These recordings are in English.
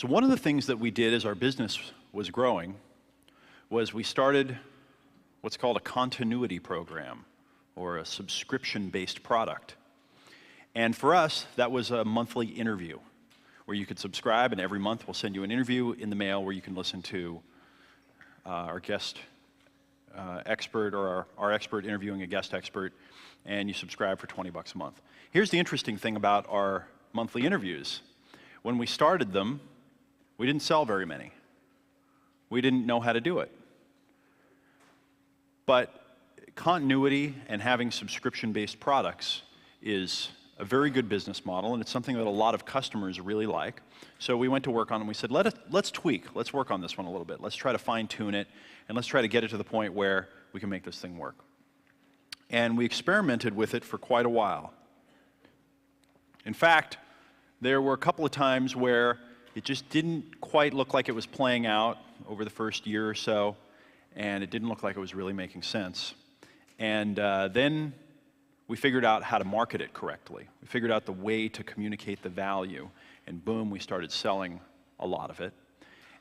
So one of the things that we did as our business was growing was we started what's called a continuity program, or a subscription-based product. And for us, that was a monthly interview where you could subscribe, and every month we'll send you an interview in the mail where you can listen to our guest expert, or our expert interviewing a guest expert, and you subscribe for 20 bucks a month. Here's the interesting thing about our monthly interviews. When we started them, we didn't sell very many. We didn't know how to do it. But continuity and having subscription-based products is a very good business model, and it's something that a lot of customers really like. So we went to work on it, and we said, let's tweak, let's work on this one a little bit. Let's try to fine-tune it, and let's try to get it to the point where we can make this thing work. And we experimented with it for quite a while. In fact, there were a couple of times where it just didn't quite look like it was playing out over the first year or so, and it didn't look like it was really making sense. And then we figured out how to market it correctly. We figured out the way to communicate the value, and boom, we started selling a lot of it.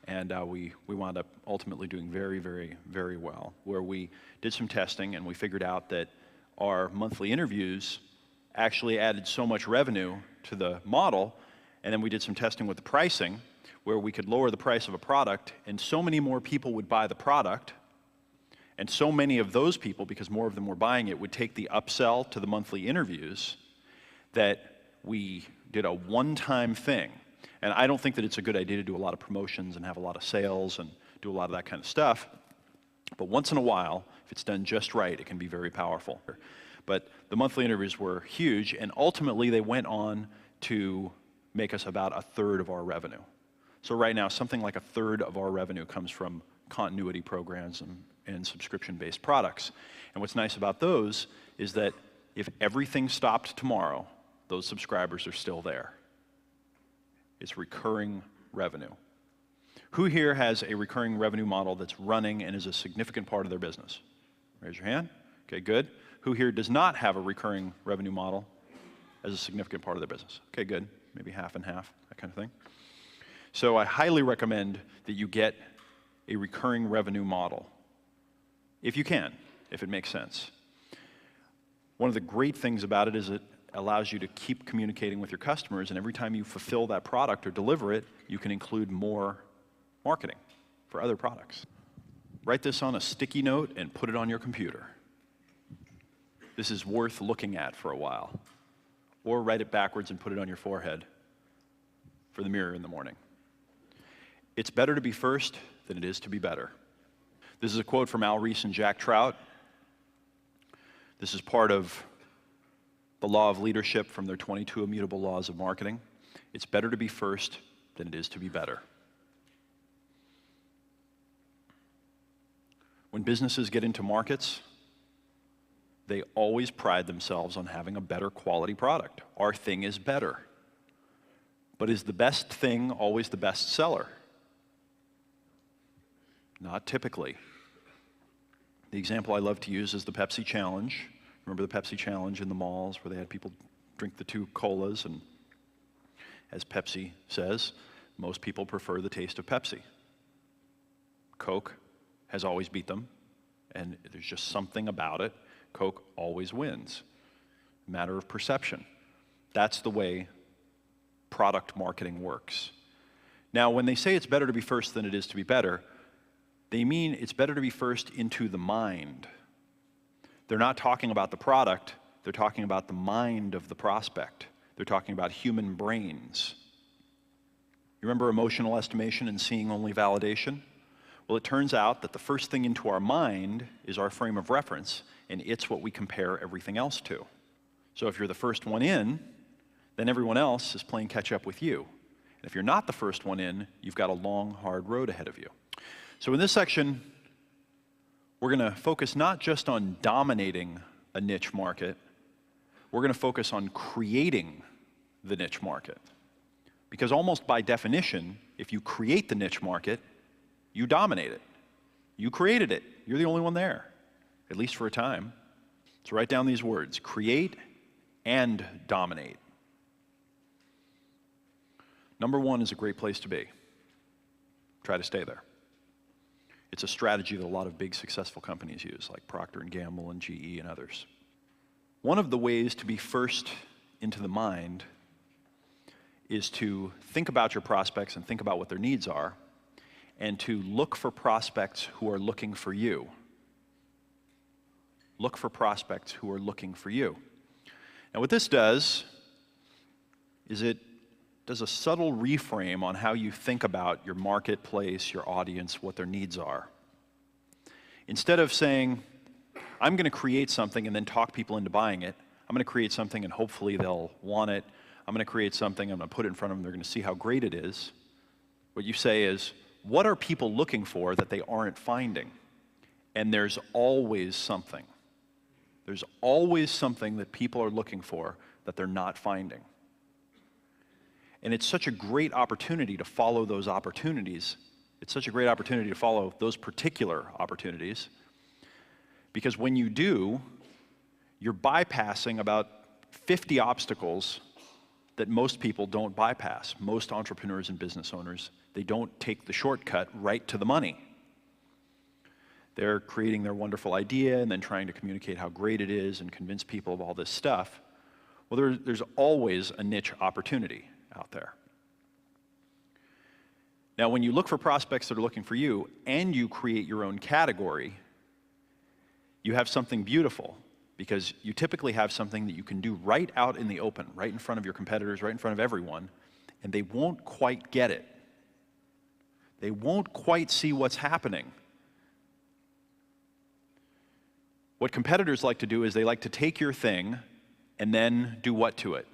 And we wound up ultimately doing very, very, very well, where we did some testing and we figured out that our monthly interviews actually added so much revenue to the model, and then we did some testing with the pricing, where we could lower the price of a product, and so many more people would buy the product, and so many of those people, because more of them were buying it, would take the upsell to the monthly interviews, that we did a one-time thing. And I don't think that it's a good idea to do a lot of promotions and have a lot of sales and do a lot of that kind of stuff. But once in a while, if it's done just right, it can be very powerful. But the monthly interviews were huge, and ultimately they went on to make us about a third of our revenue. So right now, something like a third of our revenue comes from continuity programs and subscription-based products. And what's nice about those is that if everything stopped tomorrow, those subscribers are still there. It's recurring revenue. Who here has a recurring revenue model that's running and is a significant part of their business? Raise your hand. Okay, good. Who here does not have a recurring revenue model as a significant part of their business? Okay, good. Maybe half and half, that kind of thing. So I highly recommend that you get a recurring revenue model, if you can, if it makes sense. One of the great things about it is it allows you to keep communicating with your customers, and every time you fulfill that product or deliver it, you can include more marketing for other products. Write this on a sticky note and put it on your computer. This is worth looking at for a while. Or write it backwards and put it on your forehead for the mirror in the morning. It's better to be first than it is to be better. This is a quote from Al Ries and Jack Trout. This is part of the law of leadership from their 22 immutable laws of marketing. It's better to be first than it is to be better. When businesses get into markets, they always pride themselves on having a better quality product. Our thing is better. But is the best thing always the best seller? Not typically. The example I love to use is the Pepsi Challenge. Remember the Pepsi Challenge in the malls where they had people drink the 2 colas, and as Pepsi says, most people prefer the taste of Pepsi. Coke has always beat them, and there's just something about it. Coke always wins. Matter of perception. That's the way product marketing works. Now, when they say it's better to be first than it is to be better, they mean it's better to be first into the mind. They're not talking about the product, they're talking about the mind of the prospect. They're talking about human brains. You remember emotional estimation and seeing only validation? Well, it turns out that the first thing into our mind is our frame of reference, and it's what we compare everything else to. So if you're the first one in, then everyone else is playing catch up with you. And if you're not the first one in, you've got a long, hard road ahead of you. So in this section, we're going to focus not just on dominating a niche market, we're going to focus on creating the niche market. Because almost by definition, if you create the niche market, you dominate it. You created it. You're the only one there, at least for a time. So write down these words: create and dominate. Number one is a great place to be. Try to stay there. It's a strategy that a lot of big successful companies use, like Procter & Gamble and GE and others. One of the ways to be first into the mind is to think about your prospects and think about what their needs are, and to look for prospects who are looking for you. Look for prospects who are looking for you. Now what this does is it does a subtle reframe on how you think about your marketplace, your audience, what their needs are. Instead of saying, I'm going to create something and then talk people into buying it, I'm going to create something and hopefully they'll want it. I'm going to create something, I'm going to put it in front of them, they're going to see how great it is. What you say is, what are people looking for that they aren't finding? And there's always something. There's always something that people are looking for that they're not finding. And it's such a great opportunity to follow those opportunities. It's such a great opportunity to follow those particular opportunities, because when you do, you're bypassing about 50 obstacles that most people don't bypass. Most entrepreneurs and business owners, they don't take the shortcut right to the money. They're creating their wonderful idea and then trying to communicate how great it is and convince people of all this stuff. Well, there's always a niche opportunity out there. Now, when you look for prospects that are looking for you and you create your own category, you have something beautiful, because you typically have something that you can do right out in the open, right in front of your competitors, right in front of everyone, and they won't quite get it. They won't quite see what's happening. What competitors like to do is they like to take your thing and then do what to it?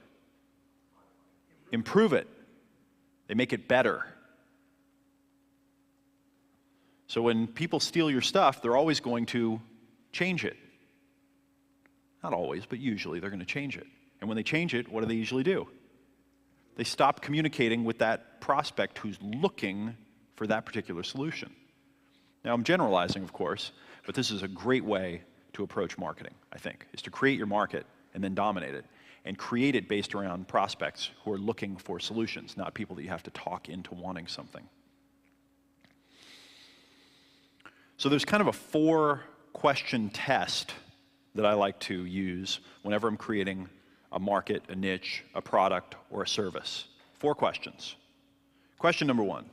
Improve it. They make it better. So when people steal your stuff, they're always going to change it. Not always, but usually they're going to change it. And when they change it, what do they usually do? They stop communicating with that prospect who's looking for that particular solution. Now, I'm generalizing, of course, but this is a great way to approach marketing, I think, is to create your market and then dominate it, and create it based around prospects who are looking for solutions, not people that you have to talk into wanting something. So there's kind of a 4-question test that I like to use whenever I'm creating a market, a niche, a product, or a service. 4 questions. Question number 1,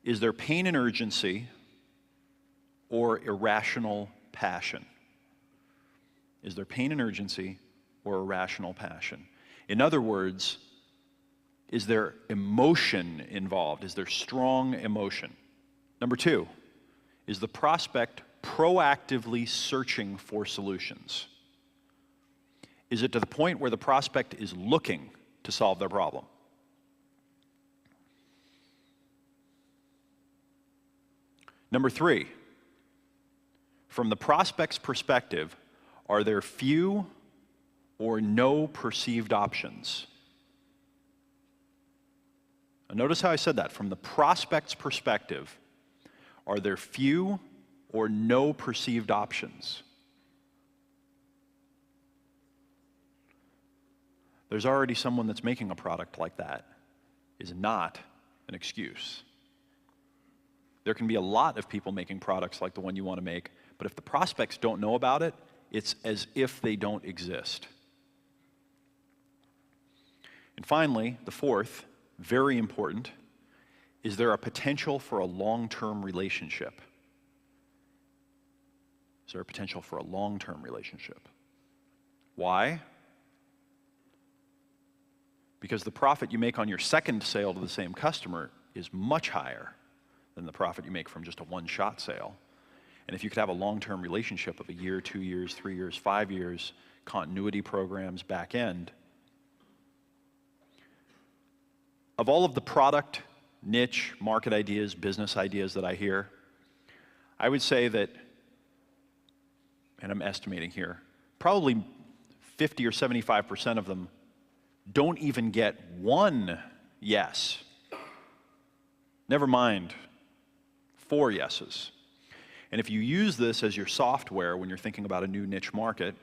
is there pain and urgency or irrational passion? Is there pain and urgency or irrational passion? In other words, is there emotion involved? Is there strong emotion? Number 2, is the prospect proactively searching for solutions? Is it to the point where the prospect is looking to solve their problem? Number 3, from the prospect's perspective, are there few or no perceived options? Now notice how I said that. From the prospect's perspective, are there few or no perceived options? There's already someone that's making a product like that is not an excuse. There can be a lot of people making products like the one you want to make, but if the prospects don't know about it, it's as if they don't exist. And finally, the 4th, very important, is there a potential for a long-term relationship? Is there a potential for a long-term relationship? Why? Because the profit you make on your second sale to the same customer is much higher than the profit you make from just a one-shot sale. And if you could have a long-term relationship of a year, 2 years, 3 years, 5 years, continuity programs, back end, of all of the product, niche, market ideas, business ideas that I hear, I would say that, and I'm estimating here, probably 50 or 75% of them don't even get one yes. Never mind 4 yeses. And if you use this as your software when you're thinking about a new niche market,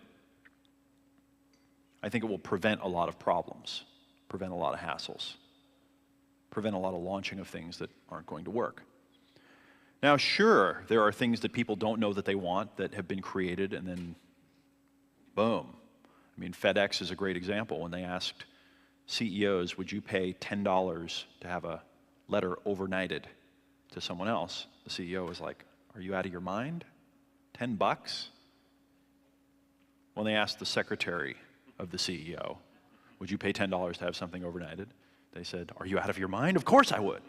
I think it will prevent a lot of problems, prevent a lot of hassles, prevent a lot of launching of things that aren't going to work. Now, sure, there are things that people don't know that they want that have been created and then boom. I mean, FedEx is a great example. When they asked CEOs, would you pay $10 to have a letter overnighted to someone else? The CEO was like, are you out of your mind? $10? When they asked the secretary of the CEO, would you pay $10 to have something overnighted? They said, are you out of your mind? Of course I would.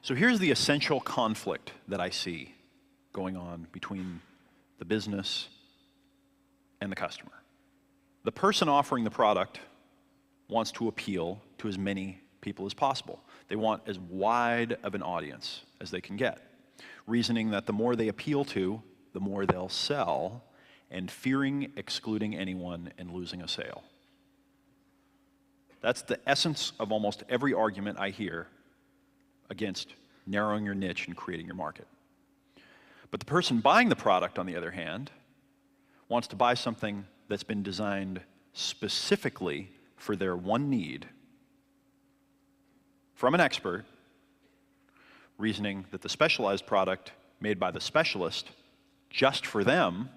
So here's the essential conflict that I see going on between the business and the customer. The person offering the product wants to appeal to as many people as possible. They want as wide of an audience as they can get, reasoning that the more they appeal to, the more they'll sell, and fearing excluding anyone and losing a sale. That's the essence of almost every argument I hear against narrowing your niche and creating your market. But the person buying the product, on the other hand, wants to buy something that's been designed specifically for their one need from an expert, reasoning that the specialized product made by the specialist just for them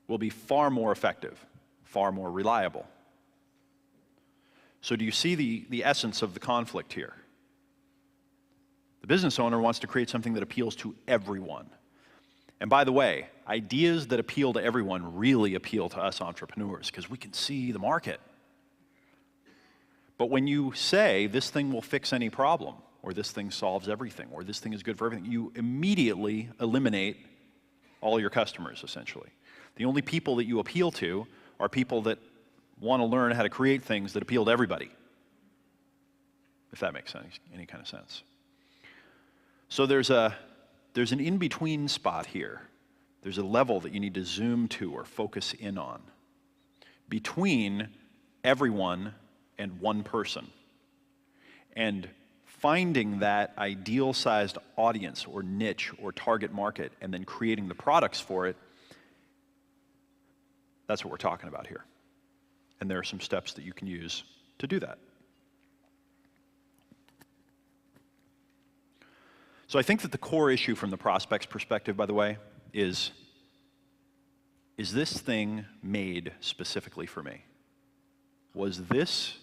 will be far more effective, far more reliable. So do you see the essence of the conflict here? The business owner wants to create something that appeals to everyone. And by the way, ideas that appeal to everyone really appeal to us entrepreneurs because we can see the market. But when you say this thing will fix any problem, or this thing solves everything, or this thing is good for everything, you immediately eliminate all your customers, essentially. The only people that you appeal to are people that want to learn how to create things that appeal to everybody, if that makes any kind of sense. So there's an in-between spot here. There's a level that you need to zoom to or focus in on between everyone and one person. And finding that ideal-sized audience or niche or target market and then creating the products for it, that's what we're talking about here. And there are some steps that you can use to do that. So I think that the core issue from the prospect's perspective, by the way, is this thing made specifically for me? Was this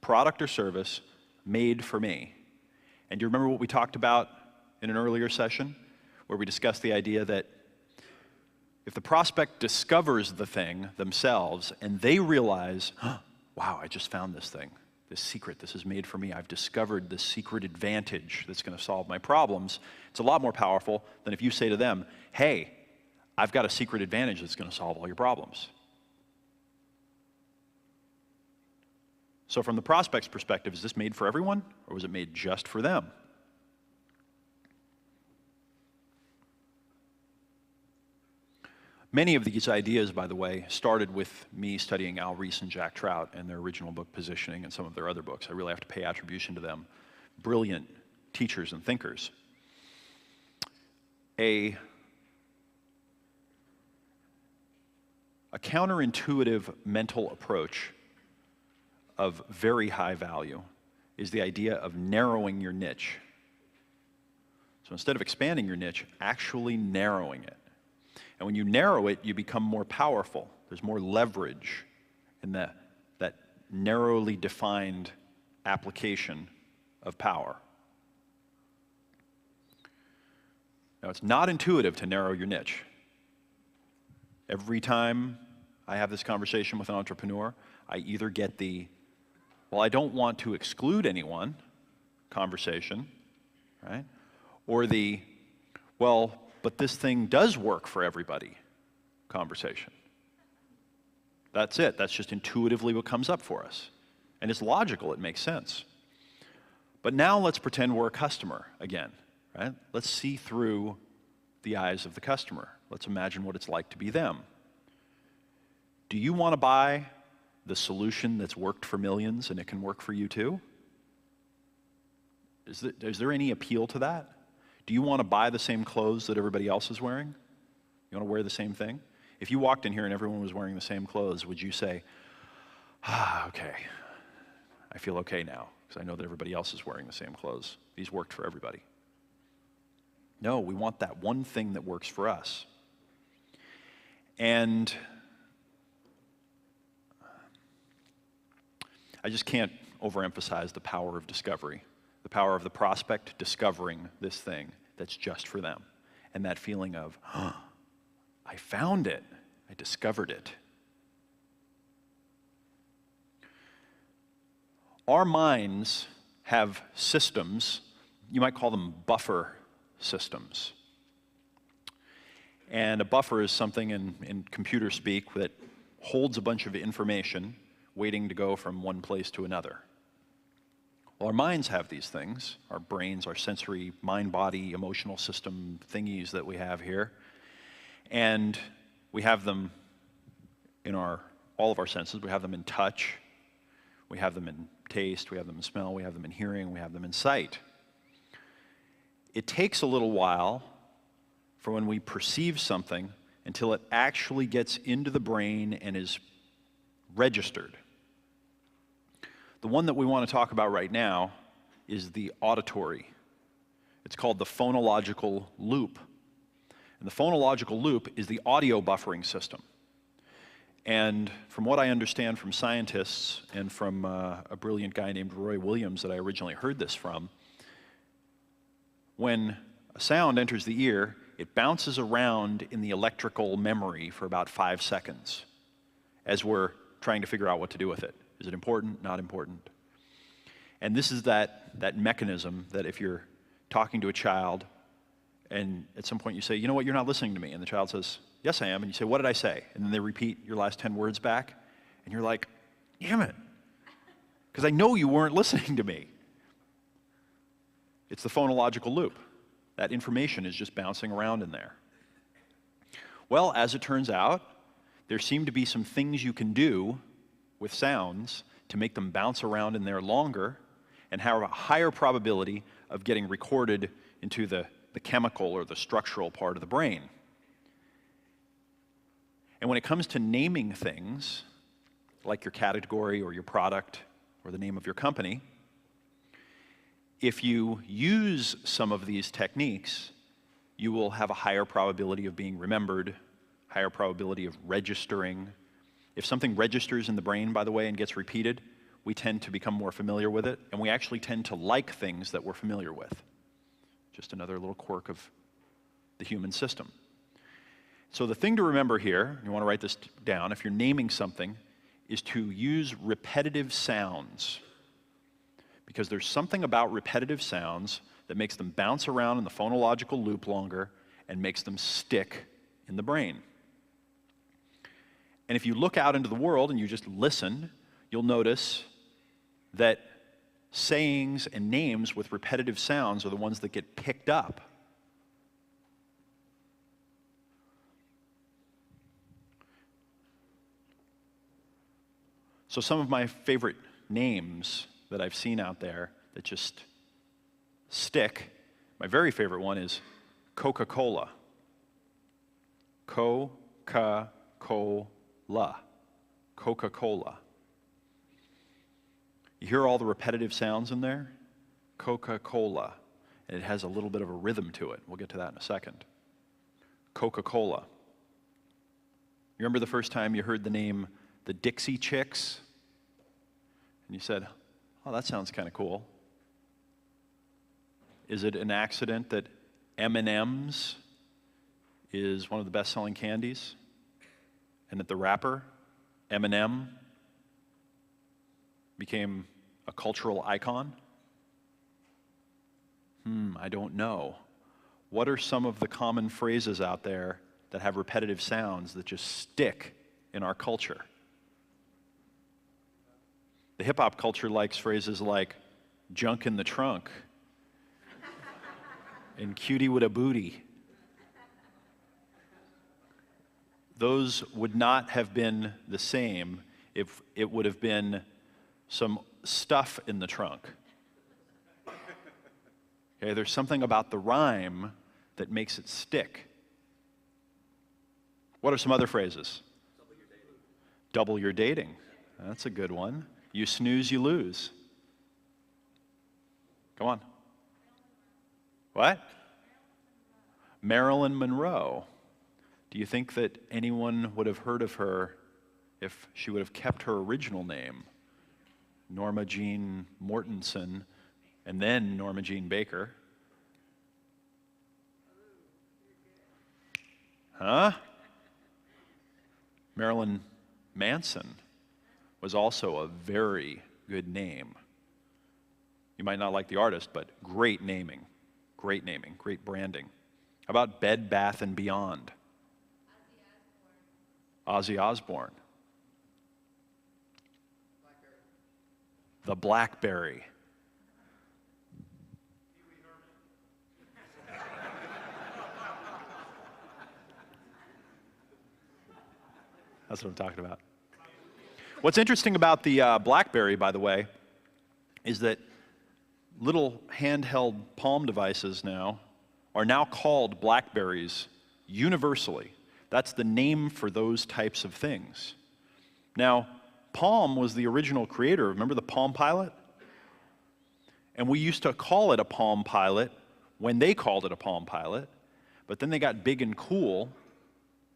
product or service made for me? And do you remember what we talked about in an earlier session where we discussed the idea that if the prospect discovers the thing themselves and they realize, wow, I just found this thing, this secret, this is made for me, I've discovered this secret advantage that's going to solve my problems, it's a lot more powerful than if you say to them, hey, I've got a secret advantage that's going to solve all your problems. So from the prospect's perspective, is this made for everyone, or was it made just for them? Many of these ideas, by the way, started with me studying Al Ries and Jack Trout and their original book, Positioning, and some of their other books. I really have to pay attribution to them. Brilliant teachers and thinkers. A counterintuitive mental approach of very high value is the idea of narrowing your niche. So instead of expanding your niche, actually narrowing it. And when you narrow it, you become more powerful. There's more leverage in that narrowly defined application of power. Now, it's not intuitive to narrow your niche. Every time I have this conversation with an entrepreneur, I either get the, well, I don't want to exclude anyone conversation, right? Or the, well, but this thing does work for everybody conversation. That's it. That's just intuitively what comes up for us. And it's logical. It makes sense. But now let's pretend we're a customer again, right? Let's see through the eyes of the customer. Let's imagine what it's like to be them. Do you want to buy the solution that's worked for millions and it can work for you too? Is there any appeal to that? Do you want to buy the same clothes that everybody else is wearing? You want to wear the same thing? If you walked in here and everyone was wearing the same clothes, would you say, okay, I feel okay now, because I know that everybody else is wearing the same clothes. These worked for everybody. No, we want that one thing that works for us. And I just can't overemphasize the power of discovery, the power of the prospect discovering this thing that's just for them. And that feeling of, oh, I found it, I discovered it. Our minds have systems, you might call them buffer systems. And a buffer is something in computer speak that holds a bunch of information waiting to go from one place to another. Well, our minds have these things, our brains, our sensory, mind, body, emotional system thingies that we have here. And we have them in all of our senses. We have them in touch, we have them in taste, we have them in smell, we have them in hearing, we have them in sight. It takes a little while for when we perceive something until it actually gets into the brain and is registered. The one that we want to talk about right now is the auditory. It's called the phonological loop. And the phonological loop is the audio buffering system. And from what I understand from scientists and from a brilliant guy named Roy Williams that I originally heard this from, when a sound enters the ear, it bounces around in the electrical memory for about 5 seconds as we're trying to figure out what to do with it. Is it important? Not important? And this is that mechanism that if you're talking to a child and at some point you say, you know what, you're not listening to me. And the child says, yes, I am. And you say, what did I say? And then they repeat your last 10 words back. And you're like, damn it. Because I know you weren't listening to me. It's the phonological loop. That information is just bouncing around in there. Well, as it turns out, there seem to be some things you can do with sounds to make them bounce around in there longer and have a higher probability of getting recorded into the chemical or the structural part of the brain. And when it comes to naming things, like your category or your product or the name of your company, if you use some of these techniques, you will have a higher probability of being remembered, higher probability of registering. If something registers in the brain, by the way, and gets repeated, we tend to become more familiar with it, and we actually tend to like things that we're familiar with. Just another little quirk of the human system. So the thing to remember here, you want to write this down, if you're naming something, is to use repetitive sounds. Because there's something about repetitive sounds that makes them bounce around in the phonological loop longer and makes them stick in the brain. And if you look out into the world and you just listen, you'll notice that sayings and names with repetitive sounds are the ones that get picked up. So some of my favorite names that I've seen out there that just stick, my very favorite one is Coca-Cola. Coca-Cola. Coca-Cola. You hear all the repetitive sounds in there? Coca-Cola. And it has a little bit of a rhythm to it. We'll get to that in a second. Coca-Cola. You remember the first time you heard the name the Dixie Chicks? And you said, oh, that sounds kind of cool. Is it an accident that M&M's is one of the best-selling candies? And that the rapper, Eminem, became a cultural icon? I don't know. What are some of the common phrases out there that have repetitive sounds that just stick in our culture? The hip-hop culture likes phrases like junk in the trunk and cutie with a booty. Those would not have been the same if it would have been some stuff in the trunk. Okay, there's something about the rhyme that makes it stick. What are some other phrases? Double your dating. That's a good one. You snooze, you lose. Come on. What? Marilyn Monroe. Do you think that anyone would have heard of her if she would have kept her original name, Norma Jean Mortensen, and then Norma Jean Baker? Huh? Marilyn Manson was also a very good name. You might not like the artist, but great naming, great branding. How about Bed Bath & Beyond? Ozzy Osbourne. The Blackberry. That's what I'm talking about. What's interesting about the BlackBerry, by the way, is that little handheld palm devices are now called Blackberries universally. That's the name for those types of things. Now, Palm was the original creator. Remember the Palm Pilot? And we used to call it a Palm Pilot when they called it a Palm Pilot, but then they got big and cool,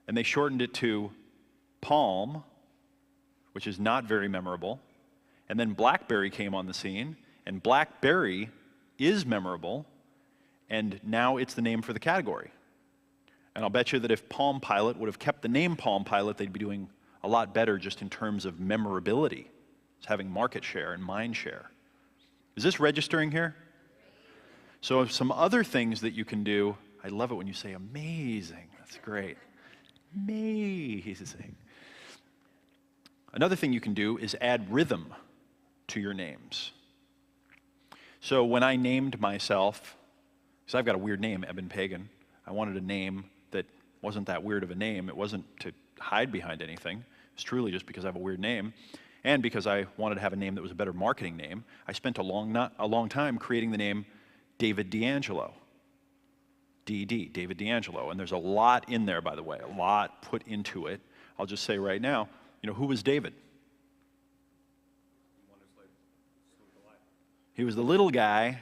and they shortened it to Palm, which is not very memorable. And then BlackBerry came on the scene, and BlackBerry is memorable, and now it's the name for the category. And I'll bet you that if Palm Pilot would have kept the name Palm Pilot, they'd be doing a lot better just in terms of memorability. It's having market share and mind share. Is this registering here? So some other things that you can do, I love it when you say amazing. That's great. Amazing. Another thing you can do is add rhythm to your names. So when I named myself, because I've got a weird name, Eben Pagan, I wanted a name that wasn't that weird of a name. It wasn't to hide behind anything. It's truly just because I have a weird name, and because I wanted to have a name that was a better marketing name. I spent a long time creating the name David D'Angelo. DD, David D'Angelo. And there's a lot in there, by the way, a lot put into it. I'll just say right now, who was David? He was the little guy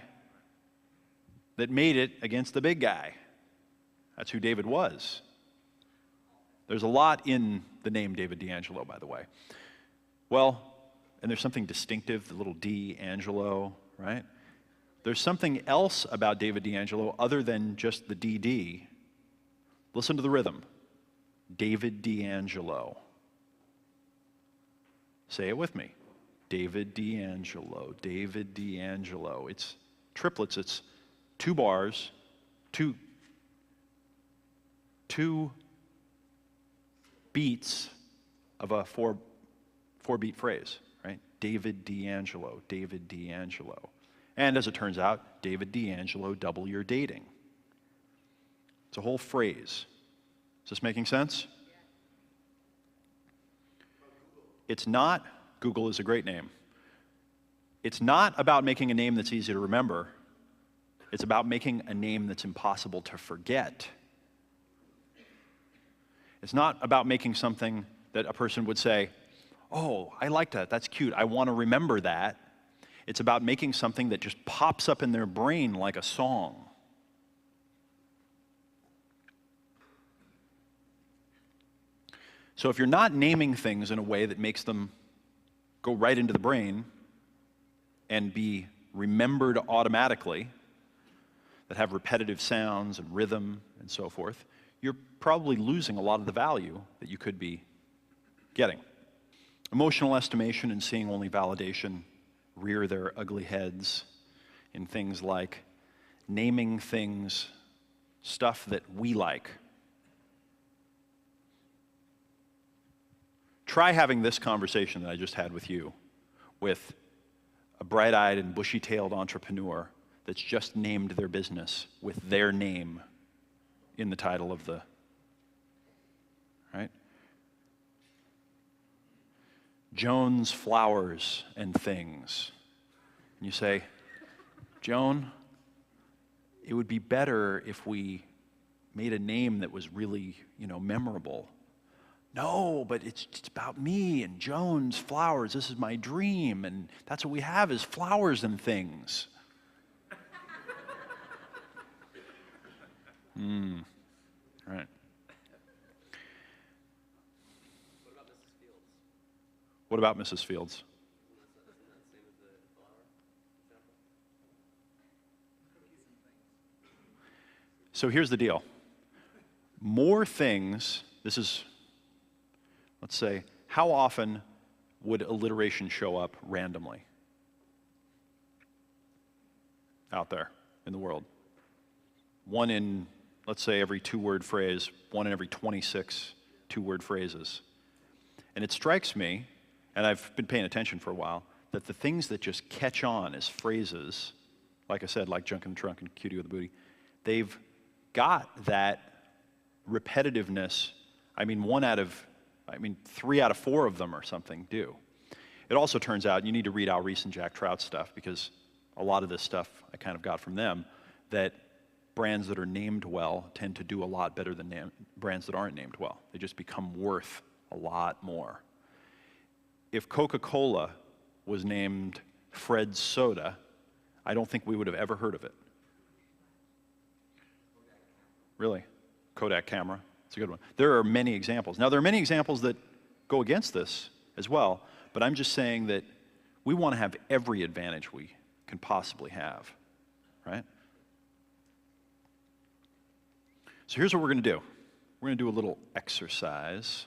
that made it against the big guy. That's who David was. There's a lot in the name David D'Angelo, by the way. Well, and there's something distinctive, the little D'Angelo, right? There's something else about David D'Angelo other than just the DD. Listen to the rhythm. David D'Angelo. Say it with me. David D'Angelo, David D'Angelo. It's triplets, it's 2 bars, two beats of a four-beat phrase, right? David D'Angelo, David D'Angelo. And as it turns out, David D'Angelo, double your dating. It's a whole phrase. Is this making sense? It's not, Google is a great name. It's not about making a name that's easy to remember. It's about making a name that's impossible to forget. It's not about making something that a person would say, oh, I like that, that's cute, I want to remember that. It's about making something that just pops up in their brain like a song. So if you're not naming things in a way that makes them go right into the brain and be remembered automatically, that have repetitive sounds and rhythm and so forth, you're probably losing a lot of the value that you could be getting. Emotional estimation and seeing only validation rear their ugly heads in things like naming things stuff that we like. Try having this conversation that I just had with you with a bright-eyed and bushy-tailed entrepreneur that's just named their business with their name in the title of the, right? Joan's Flowers and Things. And you say, Joan, it would be better if we made a name that was really, memorable. No, but it's about me and Joan's Flowers. This is my dream, and that's what we have is flowers and things. Right. What about Mrs. Fields? So here's the deal. More things, this is, let's say, how often would alliteration show up randomly out there in the world? One in, let's say, every two-word phrase, one in every 26 two-word phrases. And it strikes me, and I've been paying attention for a while, that the things that just catch on as phrases, like I said, like junk in the trunk and cutie with the booty, they've got that repetitiveness. I mean, 3 out of 4 of them or something do. It also turns out, you need to read Al Reese and Jack Trout's stuff, because a lot of this stuff I kind of got from them, that brands that are named well tend to do a lot better than brands that aren't named well. They just become worth a lot more. If Coca-Cola was named Fred's Soda, I don't think we would have ever heard of it. Really? Kodak camera. It's a good one. There are many examples. Now, there are many examples that go against this as well, but I'm just saying that we want to have every advantage we can possibly have, right? So here's what we're going to do. We're going to do a little exercise.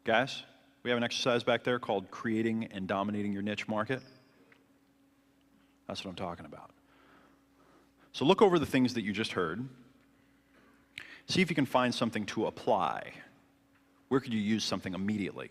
Guys, we have an exercise back there called Creating and Dominating Your Niche Market. That's what I'm talking about. So look over the things that you just heard. See if you can find something to apply. Where could you use something immediately?